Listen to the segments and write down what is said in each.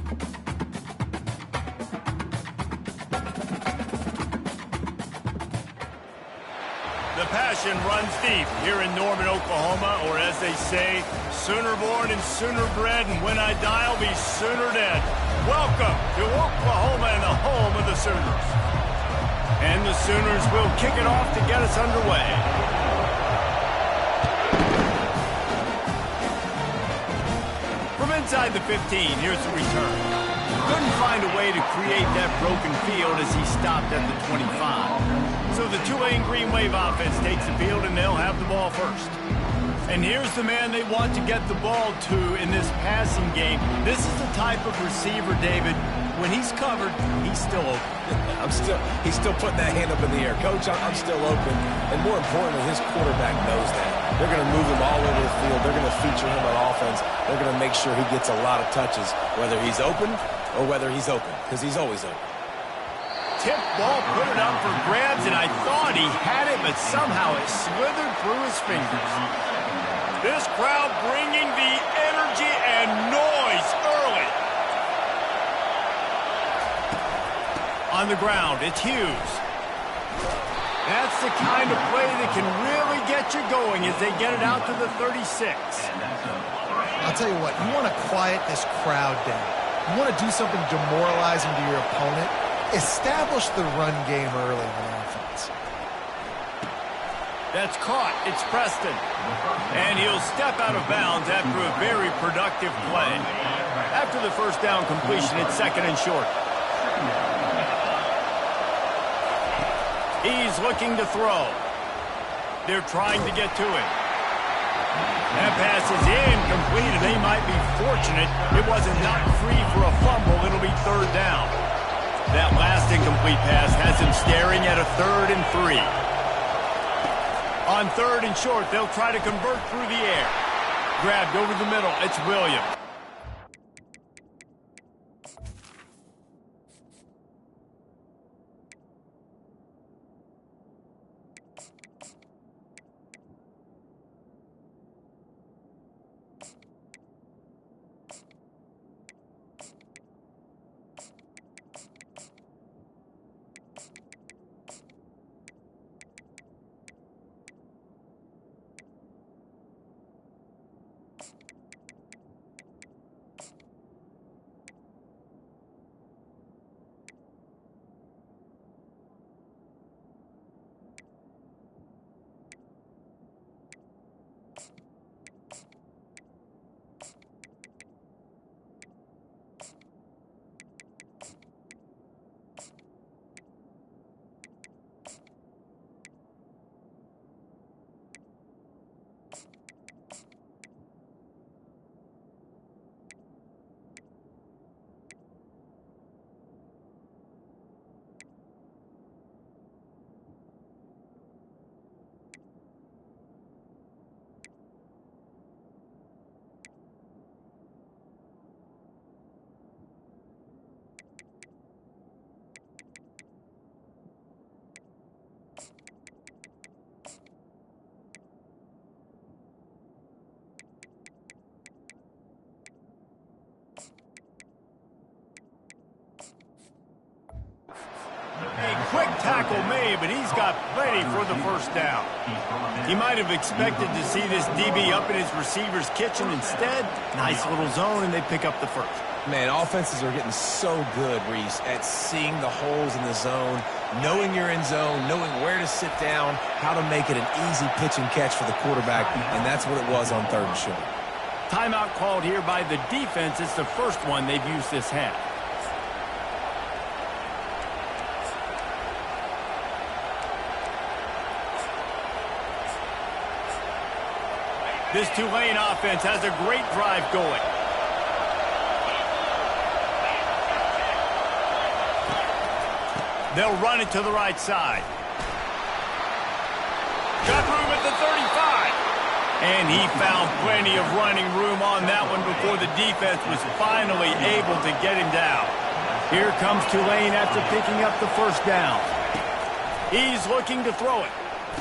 The passion runs deep here in Norman, Oklahoma, or as they say, sooner born and sooner bred, and when I die, I'll be sooner dead. Welcome to Oklahoma and the home of the Sooners. And the Sooners will kick it off to get us underway. From inside the 15, here's the return. Couldn't find a way to create that broken field as he stopped at the 25. So the Tulane Green Wave offense takes the field, and they'll have the ball first. And here's the man they want to get the ball to in this passing game. This is the type of receiver, David, when he's covered, he's still open. He's still putting that hand up in the air. Coach, I'm still open. And more importantly, his quarterback knows that. They're going to move him all over the field. They're going to feature him on offense. They're going to make sure he gets a lot of touches, whether he's open or whether he's open, because he's always open. Tip ball, put it up for grabs, and I thought he had it, but somehow it slithered through his fingers. This crowd bringing the energy and noise early. On the ground, it's Hughes. That's the kind of play that can really get you going as they get it out to the 36. I'll tell you what, you want to quiet this crowd down. You want to do something demoralizing to your opponent. Establish the run game early on offense. That's caught. It's Preston. And he'll step out of bounds after a very productive play. After the first down completion, it's second and short. He's looking to throw. They're trying to get to him. That pass is incomplete, and they might be fortunate it wasn't knocked free for a fumble. It'll be third down. That last incomplete pass has him staring at a 3rd and 3. On 3rd and short, they'll try to convert through the air. Grabbed over the middle, it's Williams. Quick tackle made, but he's got plenty for the first down. He might have expected to see this DB up in his receiver's kitchen. Instead, nice little zone, and they pick up the first. Man, offenses are getting so good, Reese, at seeing the holes in the zone, knowing you're in zone, knowing where to sit down, how to make it an easy pitch and catch for the quarterback, and that's what it was on 3rd and short. Timeout called here by the defense. It's the first one they've used this half. This Tulane offense has a great drive going. They'll run it to the right side. Got room at the 35. And he found plenty of running room on that one before the defense was finally able to get him down. Here comes Tulane after picking up the first down. He's looking to throw it.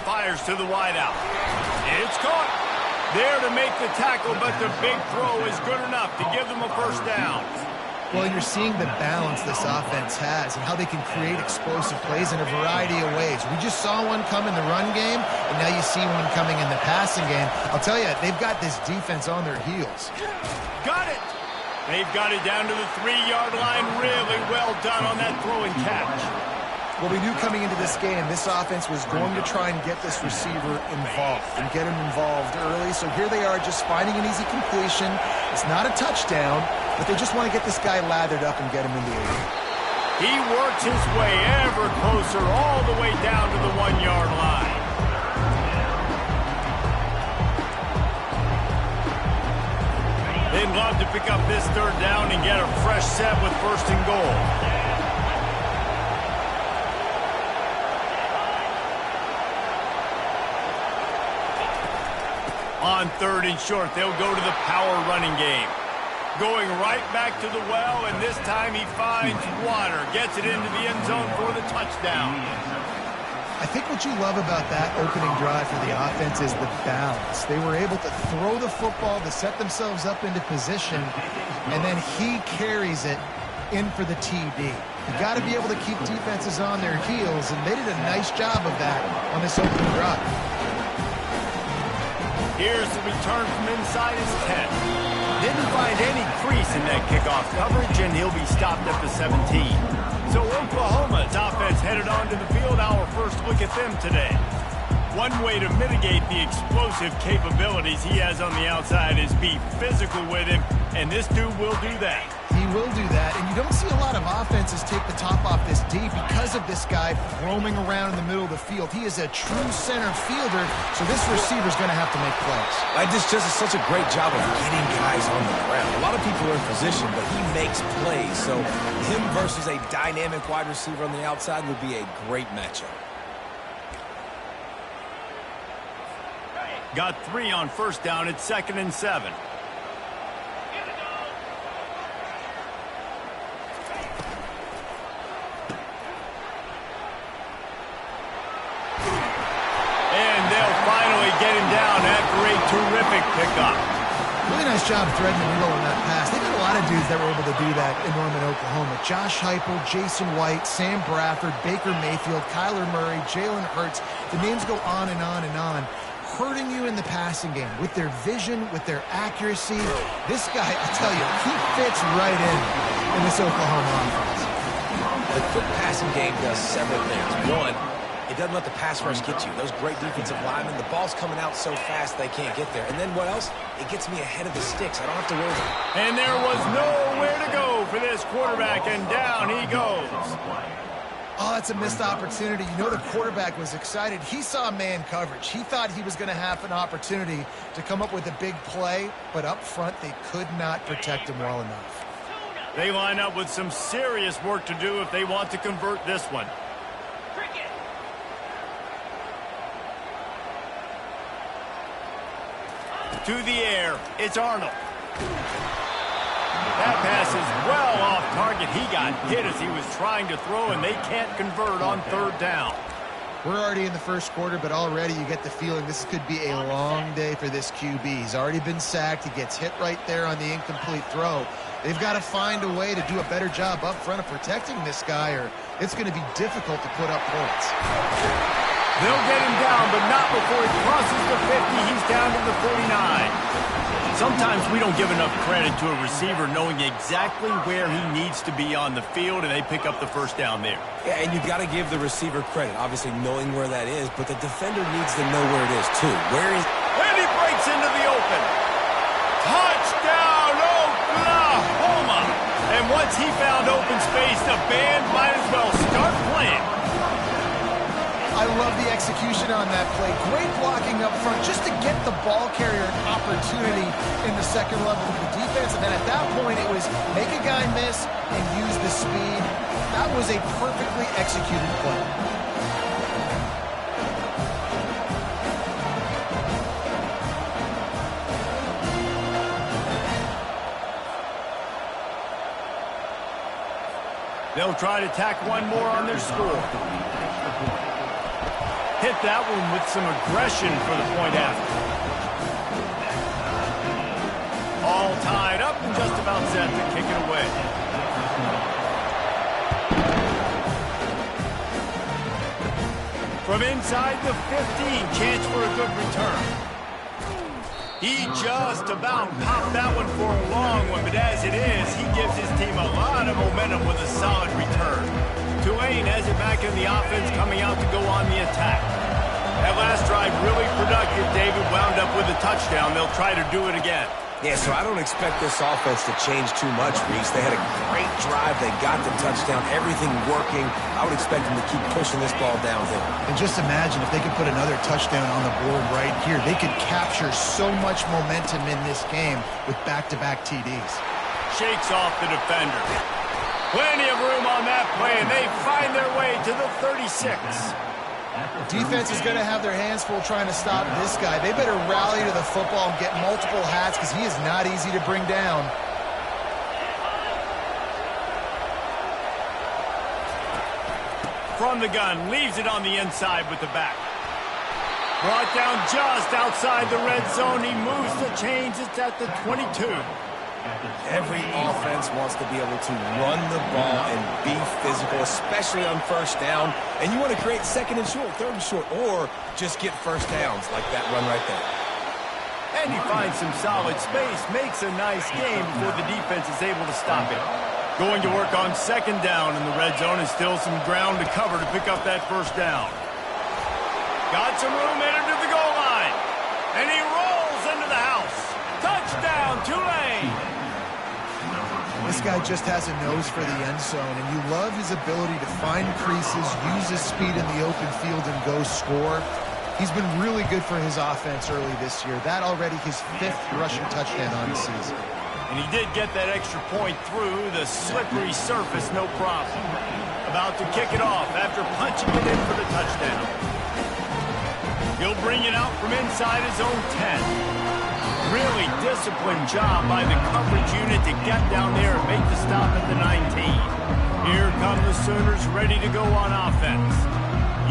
Fires to the wideout. It's caught. There to make the tackle, but the big throw is good enough to give them a first down. Well, you're seeing the balance this offense has and how they can create explosive plays in a variety of ways. We just saw one come in the run game, and now you see one coming in the passing game. I'll tell you, they've got this defense on their heels. Got it! They've got it down to the 3-yard line. Really well done on that throw and catch. Well, we knew coming into this game, this offense was going to try and get this receiver involved and get him involved early. So here they are just finding an easy completion. It's not a touchdown, but they just want to get this guy lathered up and get him in the air. He works his way ever closer all the way down to the 1-yard line. They'd love to pick up this third down and get a fresh set with 1st and goal. On 3rd and short, they'll go to the power running game. Going right back to the well, and this time he finds water. Gets it into the end zone for the touchdown. I think what you love about that opening drive for the offense is the balance. They were able to throw the football to set themselves up into position, and then he carries it in for the TD. You got to be able to keep defenses on their heels, and they did a nice job of that on this opening drive. Here's the return from inside his 10. Didn't find any crease in that kickoff coverage, and he'll be stopped at the 17. So Oklahoma's offense headed onto the field. Our first look at them today. One way to mitigate the explosive capabilities he has on the outside is be physical with him, and this dude will do that. He will do that, and you don't see a lot of offenses take the top off this D because of this guy roaming around in the middle of the field. He is a true center fielder, so this receiver's going to have to make plays. Just does such a great job of getting guys on the ground. A lot of people are in position, but he makes plays, so him versus a dynamic wide receiver on the outside would be a great matchup. Got 3 on 1st down at 2nd and 7. Get him down after a terrific pickup. Really nice job threading the needle on that pass. They got a lot of dudes that were able to do that in Norman, Oklahoma. Josh Heupel, Jason White, Sam Bradford, Baker Mayfield, Kyler Murray, Jalen Hurts. The names go on and on and on. Hurting you in the passing game with their vision, with their accuracy. This guy, I tell you, he fits right in this Oklahoma offense. The quick passing game does several things. One, it doesn't let the pass rush get you. Those great defensive linemen, the ball's coming out so fast they can't get there. And then what else? It gets me ahead of the sticks. I don't have to worry. And there was nowhere to go for this quarterback, and down he goes. Oh, that's a missed opportunity. You know the quarterback was excited. He saw man coverage. He thought he was going to have an opportunity to come up with a big play, but up front they could not protect him well enough. They line up with some serious work to do if they want to convert this one. To the air, it's Arnold. That pass is well off target. He got hit as he was trying to throw, and they can't convert on 3rd down. We're already in the first quarter, but already you get the feeling this could be a long day for this QB. He's already been sacked. He gets hit right there on the incomplete throw. They've got to find a way to do a better job up front of protecting this guy, or it's going to be difficult to put up points. They'll get him down, but not before he crosses the 50. He's down to the 49. Sometimes we don't give enough credit to a receiver knowing exactly where he needs to be on the field, and they pick up the 1st down there. Yeah, and you've got to give the receiver credit, obviously knowing where that is, but the defender needs to know where it is, too. And he breaks into the open. Touchdown, Oklahoma! And once he found open space, the band might as well start playing. I love the execution on that play. Great blocking up front just to get the ball carrier an opportunity in the second level of the defense. And then at that point, it was make a guy miss and use the speed. That was a perfectly executed play. They'll try to tack one more on their score. Hit that one with some aggression for the point after. All tied up. and just about set to kick it away. From inside the 15, chance for a good return. He just about popped that one for a long one, but as it is, he gives his team a lot of momentum with a solid return. Tulane has it back in the offense, coming out to go on the attack. That last drive really productive. David wound up with a touchdown. They'll try to do it again. Yeah, so I don't expect this offense to change too much, Reese. They had a great drive. They got the touchdown. Everything working. I would expect them to keep pushing this ball downhill. And just imagine if they could put another touchdown on the board right here. They could capture so much momentum in this game with back-to-back TDs. Shakes off the defender. Plenty of room on that play, and they find their way to the 36. Defense is going to have their hands full trying to stop this guy. They better rally to the football and get multiple hats because he is not easy to bring down. From the gun, leaves it on the inside with the back. Brought down just outside the red zone. He moves the chains. It's at the 22. Every offense wants to be able to run the ball and be physical, especially on first down. And you want to create second and short, third and short, or just get first downs like that run right there. And he finds some solid space, makes a nice game before the defense is able to stop it. Going to work on second down in the red zone, and still some ground to cover to pick up that first down. Got some room, headed to the goal line. And he rolls into the house. Touchdown, Tulane! This guy just has a nose for the end zone, and you love his ability to find creases, use his speed in the open field, and go score. He's been really good for his offense early this year. That already his 5th rushing touchdown on the season. And he did get that extra point through the slippery surface, no problem. About to kick it off after punching it in for the touchdown. He'll bring it out from inside his own 10. Really disciplined job by the coverage unit to get down there and make the stop at the 19. Here come the Sooners ready to go on offense.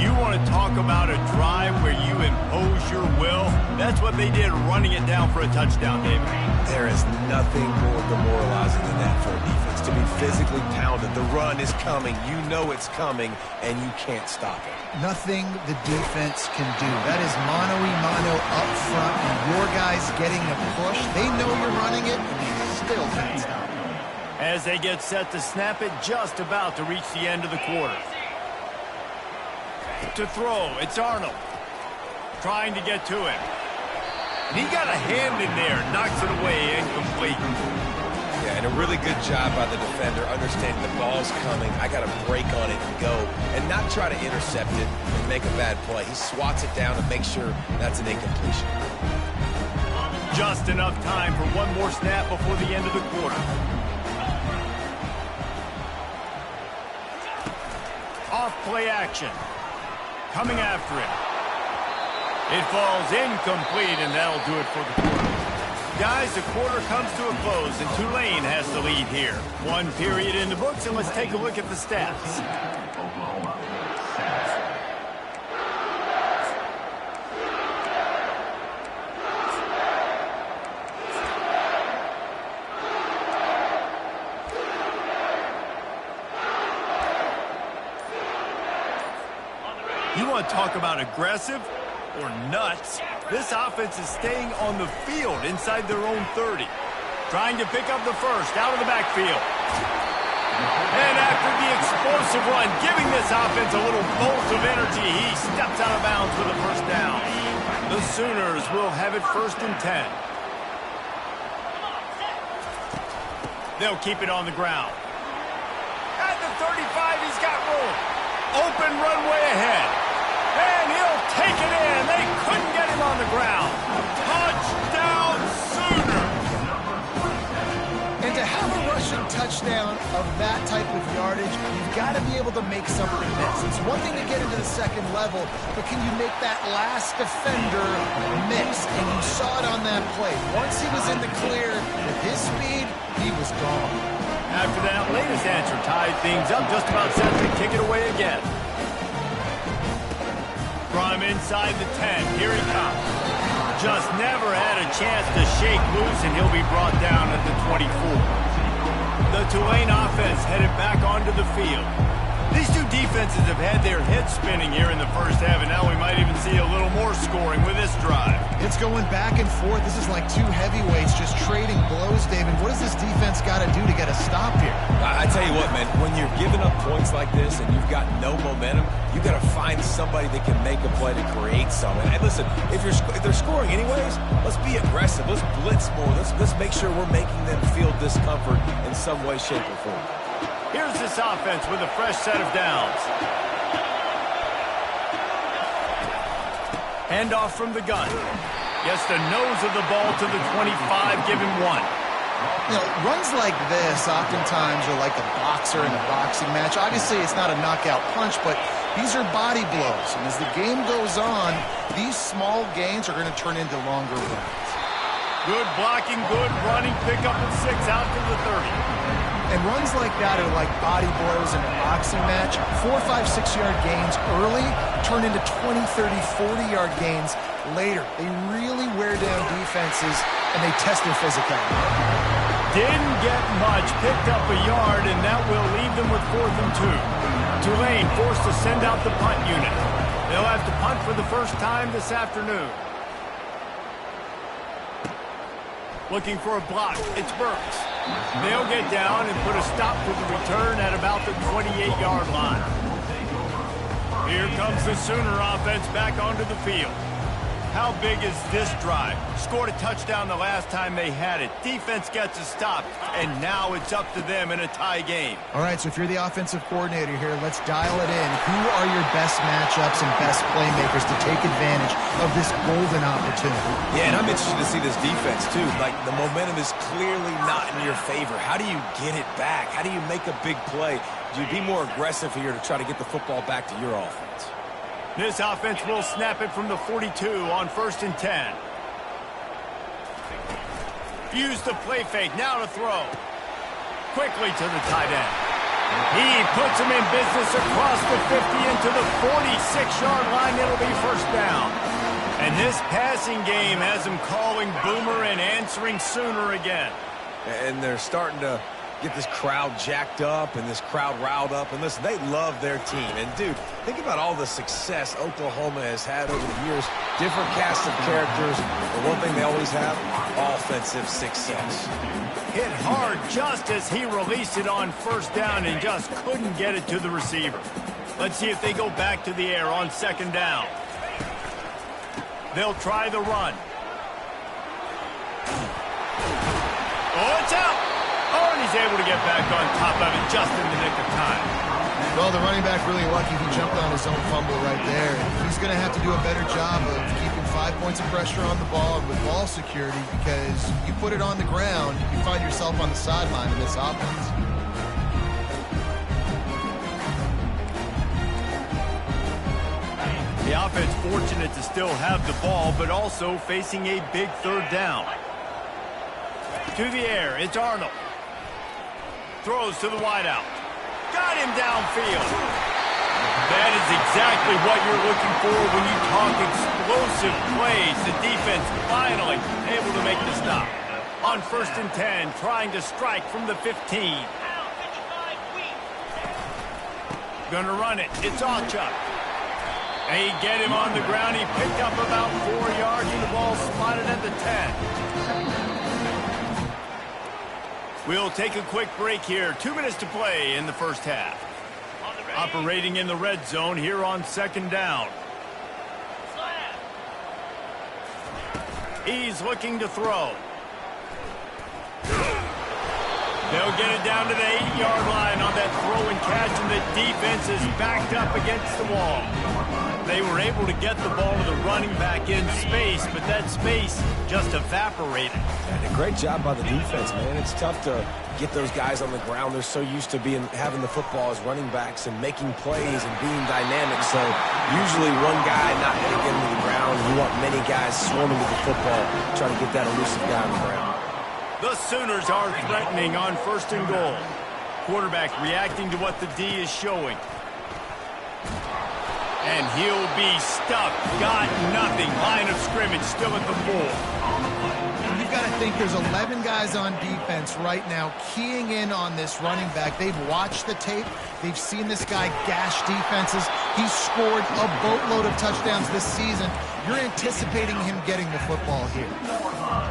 You want to talk about a drive where you impose your will? That's what they did, running it down for a touchdown, David. There is nothing more demoralizing than that for a defense, to be physically pounded. The run is coming. You know it's coming, and you can't stop it. Nothing the defense can do. That is mano-a-mano up front, and your guys getting a push. They know you're running it, and they still can't stop it. As they get set to snap it, just about to reach the end of the quarter. To throw, it's Arnold. Trying to get to him. And he got a hand in there, knocks it away, incomplete. Yeah, and a really good job by the defender, understanding the ball's coming. I got to break on it and go, and not try to intercept it and make a bad play. He swats it down and makes sure that's an incompletion. Just enough time for one more snap before the end of the quarter. Off play action. Coming after him. It falls incomplete, and that'll do it for the quarter. Guys, the quarter comes to a close, and Tulane has the lead here. One period in the books, and let's take a look at the stats. You want to talk about aggressive or nuts? This offense is staying on the field inside their own 30. Trying to pick up the first out of the backfield. And after the explosive run, giving this offense a little bolt of energy, he steps out of bounds for the first down. The Sooners will have it 1st and 10. They'll keep it on the ground. At the 35, he's got room. Open runway ahead. And he'll take it in. They couldn't get him on the ground. Touchdown, Sooners! And to have a rushing touchdown of that type of yardage, you've got to be able to make something miss. It's one thing to get into the second level, but can you make that last defender miss? And you saw it on that play. Once he was in the clear, with his speed, he was gone. After that latest answer tied things up, just about set to kick it away again. From inside the 10, here he comes. just never had a chance to shake loose, and he'll be brought down at the 24. The Tulane offense headed back onto the field. These two defenses have had their heads spinning here in the first half, and now we might even see a little more scoring with this drive. It's going back and forth. This is like two heavyweights just trading blows, David. What does this defense got to do to get a stop here? I tell you what, man, when you're giving up points like this and you've got no momentum, you got to find somebody that can make a play to create something. And listen, if they're scoring anyways, let's be aggressive. Let's blitz more. Let's make sure we're making them feel discomfort in some way, shape, or form. Here's this offense with a fresh set of downs. Handoff from the gun. Gets the nose of the ball to the 25, give him one. You know, runs like this oftentimes are like a boxer in a boxing match. Obviously, it's not a knockout punch, but these are body blows. And as the game goes on, these small gains are going to turn into longer runs. Good blocking, good running, pick up at 6 out to the 30. And runs like that are like body blows in a boxing match. 4, 5, 6-yard gains early turn into 20, 30, 40-yard gains later. They really wear down defenses, and they test their physicality. Didn't get much, picked up a yard, and that will leave them with 4th and 2. Tulane forced to send out the punt unit. They'll have to punt for the first time this afternoon. Looking for a block. It's Burks. They'll get down and put a stop to the return at about the 28-yard line. Here comes the Sooner offense back onto the field. How big is this drive? Scored a touchdown the last time they had it. Defense gets a stop, and now it's up to them in a tie game. All right, so if you're the offensive coordinator here, let's dial it in. Who are your best matchups and best playmakers to take advantage of this golden opportunity? Yeah, and I'm interested to see this defense, too. Like, the momentum is clearly not in your favor. How do you get it back? How do you make a big play? Do you be more aggressive here to try to get the football back to your offense? This offense will snap it from the 42 on 1st and 10. Use the play fake, now to throw. Quickly to the tight end. He puts him in business across the 50 into the 46-yard line. It'll be first down. And this passing game has him calling Boomer and answering Sooner again. And they're starting to get this crowd jacked up and this crowd riled up. And listen, they love their team. And, dude, think about all the success Oklahoma has had over the years. Different cast of characters. But one thing they always have, offensive success. Hit hard just as he released it on first down and just couldn't get it to the receiver. Let's see if they go back to the air on 2nd down. They'll try the run. Oh, it's out! Oh, and he's able to get back on top of it just in the nick of time. Well, the running back really lucky he jumped on his own fumble right there. He's going to have to do a better job of keeping 5 points of pressure on the ball with ball security, because you put it on the ground, you find yourself on the sideline in this offense. The offense fortunate to still have the ball, but also facing a big 3rd down. To the air, it's Arnold. Throws to the wideout. Got him downfield. That is exactly what you're looking for when you talk explosive plays. The defense finally able to make the stop. On 1st and 10, trying to strike from the 15. Gonna run it. It's Allchuck. They get him on the ground. He picked up about 4 yards, and the ball spotted at the 10. We'll take a quick break here. 2 minutes to play in the first half. Operating in the red zone here on 2nd down. He's looking to throw. They'll get it down to the 8-yard line on that throw and catch, and the defense is backed up against the wall. They were able to get the ball to the running back in space, but that space just evaporated. And a great job by the defense, man. It's tough to get those guys on the ground. They're so used to having the football as running backs and making plays and being dynamic. So usually one guy not going to get him to the ground. You want many guys swarming to the football, trying to get that elusive guy on the ground. The Sooners are threatening on 1st and goal. Quarterback reacting to what the D is showing. And he'll be stuffed. Got nothing. Line of scrimmage still at the 4. You've got to think there's 11 guys on defense right now keying in on this running back. They've watched the tape. They've seen this guy gash defenses. He's scored a boatload of touchdowns this season. You're anticipating him getting the football here.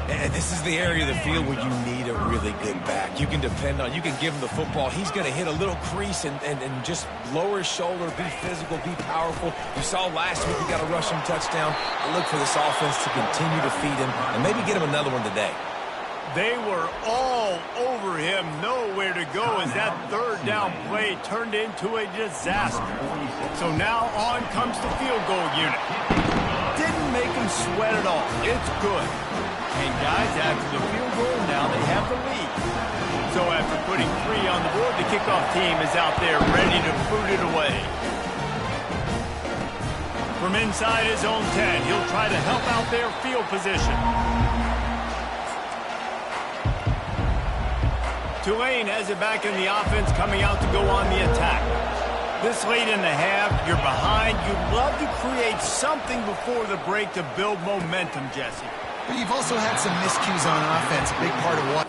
And this is the area of the field where you need a really good back. You can depend on, you can give him the football. He's going to hit a little crease and just lower his shoulder, be physical, be powerful. You saw last week he got a rushing touchdown. I look for this offense to continue to feed him and maybe get him another one today. They were all over him, nowhere to go as that third down play turned into a disaster. So now on comes the field goal unit. Didn't make him sweat at all. It's good. And guys, after the field goal, now they have the lead. So after putting 3 on the board, the kickoff team is out there ready to boot it away. From inside his own 10, he'll try to help out their field position. Tulane has it back in the offense, coming out to go on the attack. This late in the half, you're behind. You'd love to create something before the break to build momentum, Jesse. But you've also had some miscues on offense, a big part of what...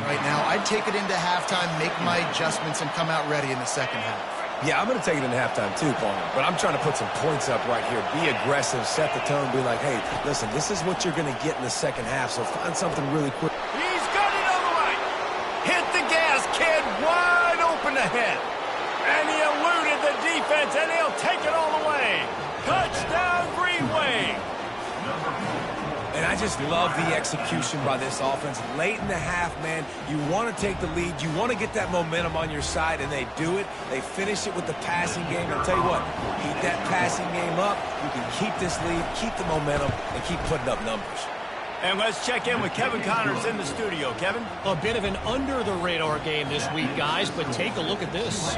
Right now, I'd take it into halftime, make my adjustments, and come out ready in the second half. Yeah, I'm going to take it into halftime too, Paul. But I'm trying to put some points up right here. Be aggressive, set the tone, be like, hey, listen, this is what you're going to get in the second half, so find something really quick. He's got it on the right. Hit the gas, kid. Wide open ahead. And he eluded the defense, and he'll take it all the way. Touchdown, Green Wave. And I just love the execution by this offense. Late in the half, man, you want to take the lead. You want to get that momentum on your side, and they do it. They finish it with the passing game. I'll tell you what, keep that passing game up. You can keep this lead, keep the momentum, and keep putting up numbers. And let's check in with Kevin Connors in the studio. Kevin? A bit of an under-the-radar game this week, guys, but take a look at this.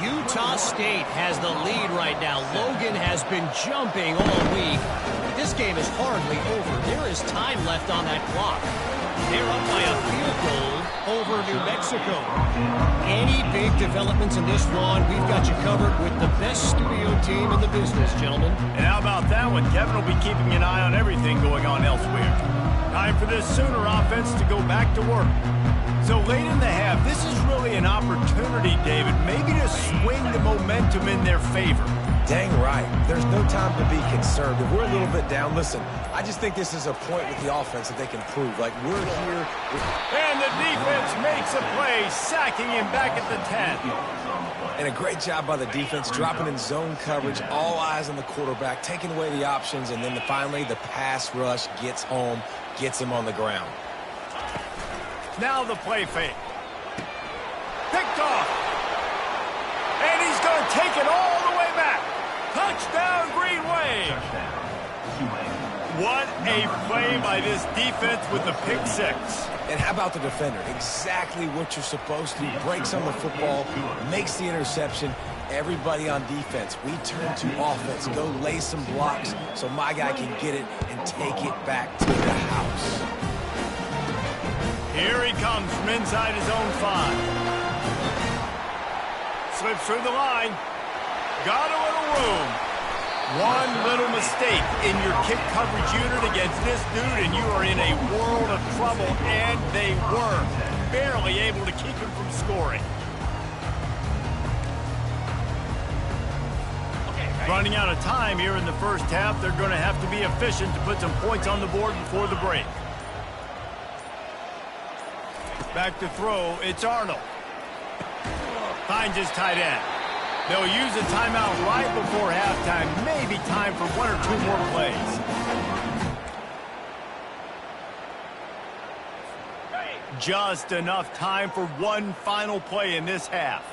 Utah State has the lead right now. Logan has been jumping all week. This game is hardly over. There is time left on that clock. They're up by a field goal over New Mexico. Any big developments in this one, we've got you covered with the best studio team in the business, gentlemen. And how about that one? Kevin will be keeping an eye on everything going on elsewhere. Time for this Sooner offense to go back to work. So late in the half, this is really an opportunity, David, maybe to swing the momentum in their favor. Dang right. There's no time to be concerned. If we're a little bit down, listen, I just think this is a point with the offense that they can prove. Like, we're here. And the defense makes a play, sacking him back at the 10. And a great job by the defense, dropping in zone coverage, all eyes on the quarterback, taking away the options, and then finally the pass rush gets home, gets him on the ground. Now the play fake. Picked off. And he's going to take it all the way back. Touchdown, Green Wave. What a play by this defense with the pick six. And how about the defender? Exactly what you're supposed to do. Breaks on the football, makes the interception. Everybody on defense, we turn to offense. Go lay some blocks so my guy can get it and take it back to the house. Here he comes from inside his own 5. Slips through the line. Got a little room. One little mistake in your kick coverage unit against this dude, and you are in a world of trouble, and they were barely able to keep him from scoring. Running out of time here in the first half. They're going to have to be efficient to put some points on the board before the break. Back to throw, it's Arnold. Finds his tight end. They'll use a timeout right before halftime. Maybe time for 1 or 2 more plays. Just enough time for one final play in this half.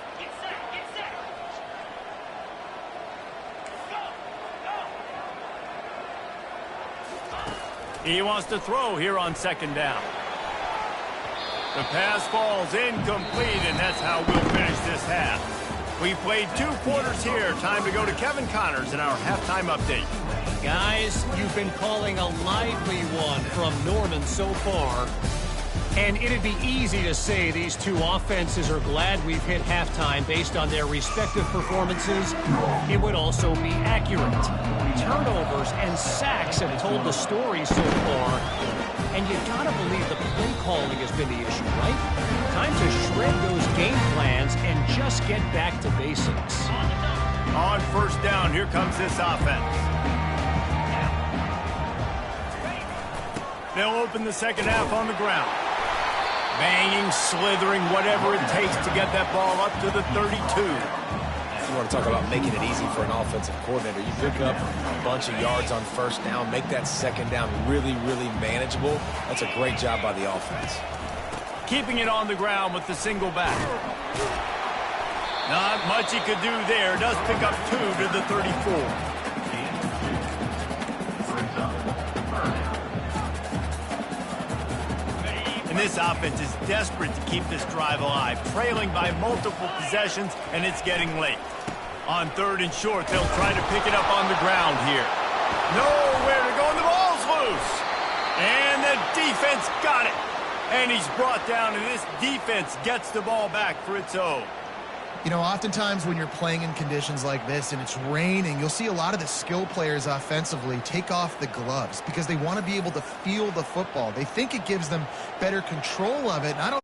He wants to throw here on second down. The pass falls incomplete, and that's how we'll finish this half. We played 2 quarters here. Time to go to Kevin Connors in our halftime update. Guys, you've been calling a lively one from Norman so far. And it'd be easy to say these two offenses are glad we've hit halftime based on their respective performances. It would also be accurate. Turnovers and sacks have told the story so far. And you gotta believe the play calling has been the issue, right? Time to shred those game plans and just get back to basics. On first down, here comes this offense. They'll open the second half on the ground. Banging, slithering, whatever it takes to get that ball up to the 32. If you want to talk about making it easy for an offensive coordinator, you pick up a bunch of yards on first down, make that second down really, really manageable. That's a great job by the offense. Keeping it on the ground with the single back. Not much he could do there. Does pick up 2 to the 34. And this offense is desperate to keep this drive alive, trailing by multiple possessions, and it's getting late. On third and short, they'll try to pick it up on the ground here. Nowhere to go, and the ball's loose. And the defense got it. And he's brought down, and this defense gets the ball back for its own. You know, oftentimes when you're playing in conditions like this and it's raining, you'll see a lot of the skill players offensively take off the gloves because they want to be able to feel the football. They think it gives them better control of it, and I don't